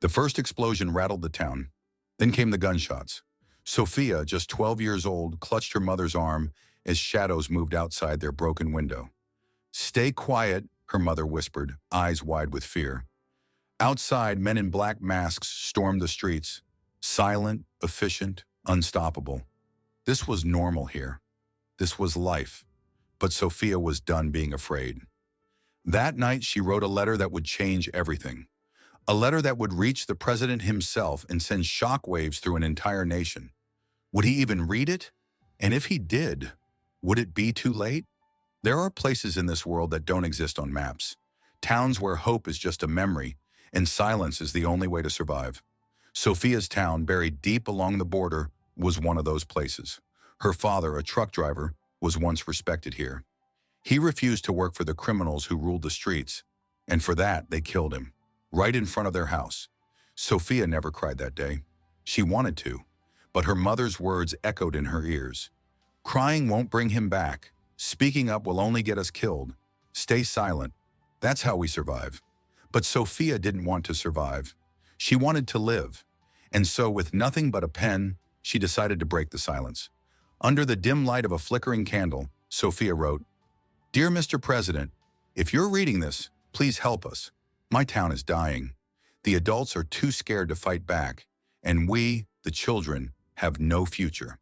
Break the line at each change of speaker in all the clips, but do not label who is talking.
The first explosion rattled the town. Then came the gunshots. Sophia, just 12 years old, clutched her mother's arm as shadows moved outside their broken window. "Stay quiet," her mother whispered, eyes wide with fear. Outside, men in black masks stormed the streets, silent, efficient, unstoppable. This was normal here. This was life. But Sophia was done being afraid. That night, she wrote a letter that would change everything. A letter that would reach the president himself and send shockwaves through an entire nation. Would he even read it? And if he did, would it be too late? There are places in this world that don't exist on maps. Towns where hope is just a memory and silence is the only way to survive. Sophia's town, buried deep along the border, was one of those places. Her father, a truck driver, was once respected here. He refused to work for the criminals who ruled the streets, and for that, they killed him, right in front of their house. Sophia never cried that day. She wanted to, but her mother's words echoed in her ears. "Crying won't bring him back. Speaking up will only get us killed. Stay silent. That's how we survive." But Sophia didn't want to survive. She wanted to live. And so, with nothing but a pen, she decided to break the silence. Under the dim light of a flickering candle, Sophia wrote, "Dear Mr. President, if you're reading this, please help us. My town is dying. The adults are too scared to fight back, and we, the children, have no future.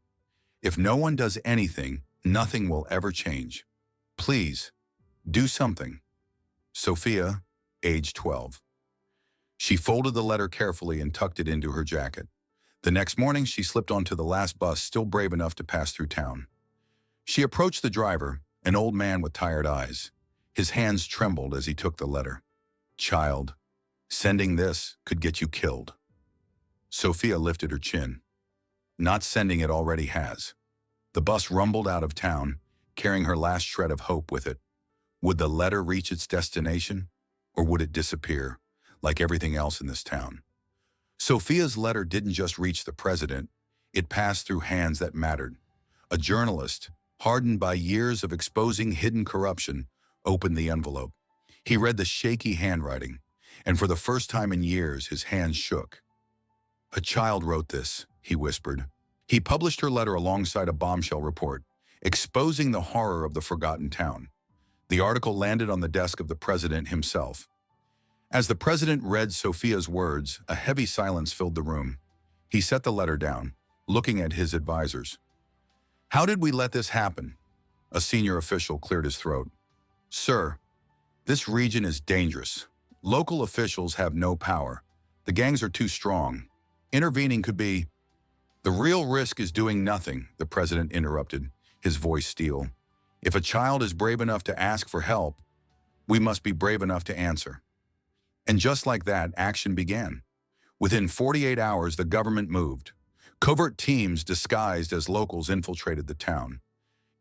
If no one does anything, nothing will ever change. Please, do something." Sophia, age 12. She folded the letter carefully and tucked it into her jacket. The next morning, she slipped onto the last bus, still brave enough to pass through town. She approached the driver, an old man with tired eyes. His hands trembled as he took the letter. "Child, sending this could get you killed." Sophia lifted her chin. "Not sending it already has." The bus rumbled out of town, carrying her last shred of hope with it. Would the letter reach its destination, or would it disappear, like everything else in this town? Sophia's letter didn't just reach the president, it passed through hands that mattered. A journalist, hardened by years of exposing hidden corruption, opened the envelope. He read the shaky handwriting, and for the first time in years, his hands shook. "A child wrote this," he whispered. He published her letter alongside a bombshell report, exposing the horror of the forgotten town. The article landed on the desk of the president himself. As the president read Sophia's words, a heavy silence filled the room. He set the letter down, looking at his advisors. "How did we let this happen?" A senior official cleared his throat. "Sir, this region is dangerous. Local officials have no power. The gangs are too strong. Intervening could be—" "The real risk is doing nothing," the president interrupted, his voice steel. "If a child is brave enough to ask for help, we must be brave enough to answer." And just like that, action began. Within 48 hours, the government moved. Covert teams disguised as locals infiltrated the town,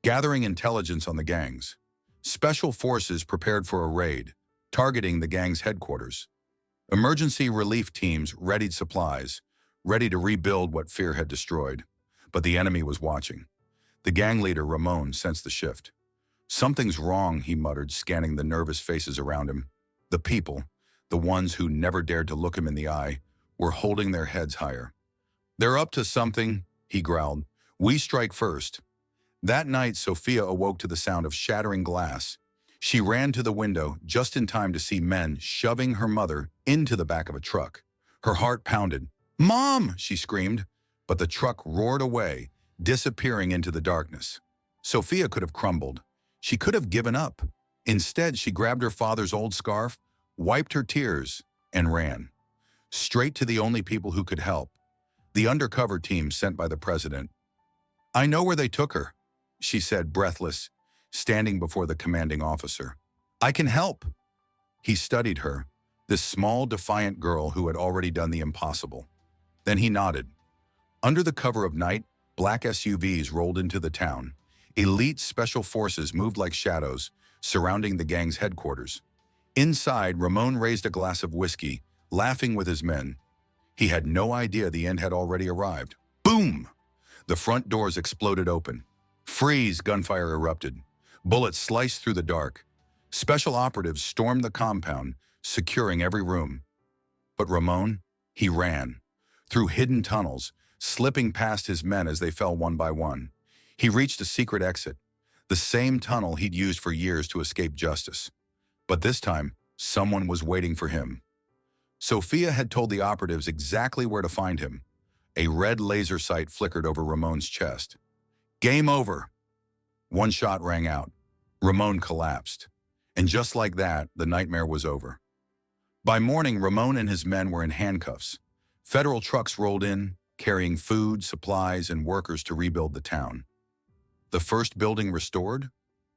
gathering intelligence on the gangs. Special forces prepared for a raid, targeting the gang's headquarters. Emergency relief teams readied supplies, ready to rebuild what fear had destroyed. But the enemy was watching. The gang leader, Ramon, sensed the shift. "Something's wrong," he muttered, scanning the nervous faces around him. The people, the ones who never dared to look him in the eye, were holding their heads higher. "They're up to something," he growled. "We strike first." That night, Sophia awoke to the sound of shattering glass. She ran to the window just in time to see men shoving her mother into the back of a truck. Her heart pounded. "Mom!" she screamed, but the truck roared away, disappearing into the darkness. Sophia could have crumbled. She could have given up. Instead, she grabbed her father's old scarf, wiped her tears, and ran. Straight to the only people who could help. The undercover team sent by the president. "I know where they took her," she said, breathless, standing before the commanding officer. "I can help." He studied her, this small, defiant girl who had already done the impossible. Then he nodded. Under the cover of night, black SUVs rolled into the town. Elite special forces moved like shadows, surrounding the gang's headquarters. Inside, Ramon raised a glass of whiskey, laughing with his men. He had no idea the end had already arrived. Boom! The front doors exploded open. "Freeze!" gunfire erupted. Bullets sliced through the dark. Special operatives stormed the compound, securing every room. But Ramon, He ran, through hidden tunnels, slipping past his men as they fell one by one. He reached a secret exit, the same tunnel he'd used for years to escape justice. But this time, someone was waiting for him. Sophia had told the operatives exactly where to find him. A red laser sight flickered over Ramon's chest. Game over! One shot rang out. Ramon collapsed. And just like that, the nightmare was over. By morning, Ramon and his men were in handcuffs. Federal trucks rolled in, carrying food, supplies, and workers to rebuild the town. The first building restored,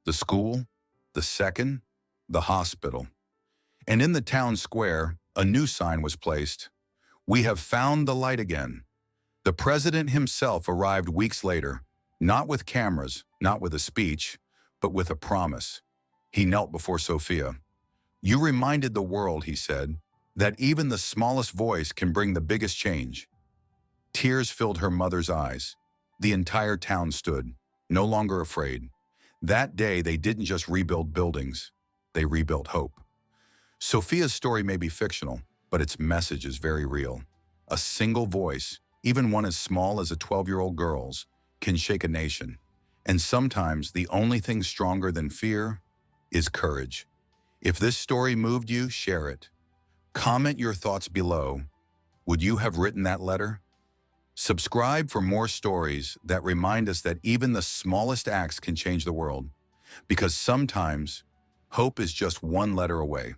the school, the second, the hospital. And in the town square, a new sign was placed. We have found the light again. The president himself arrived weeks later, not with cameras, not with a speech, but with a promise. He knelt before Sophia. You reminded the world, he said, that even the smallest voice can bring the biggest change. Tears filled her mother's eyes. The entire town stood, no longer afraid. That day, they didn't just rebuild buildings, they rebuilt hope. Sophia's story may be fictional, but its message is very real. A single voice, even one as small as a 12-year-old girl's, can shake a nation. And sometimes the only thing stronger than fear is courage. If this story moved you, share it. Comment your thoughts below. Would you have written that letter? Subscribe for more stories that remind us that even the smallest acts can change the world. Because sometimes, hope is just one letter away.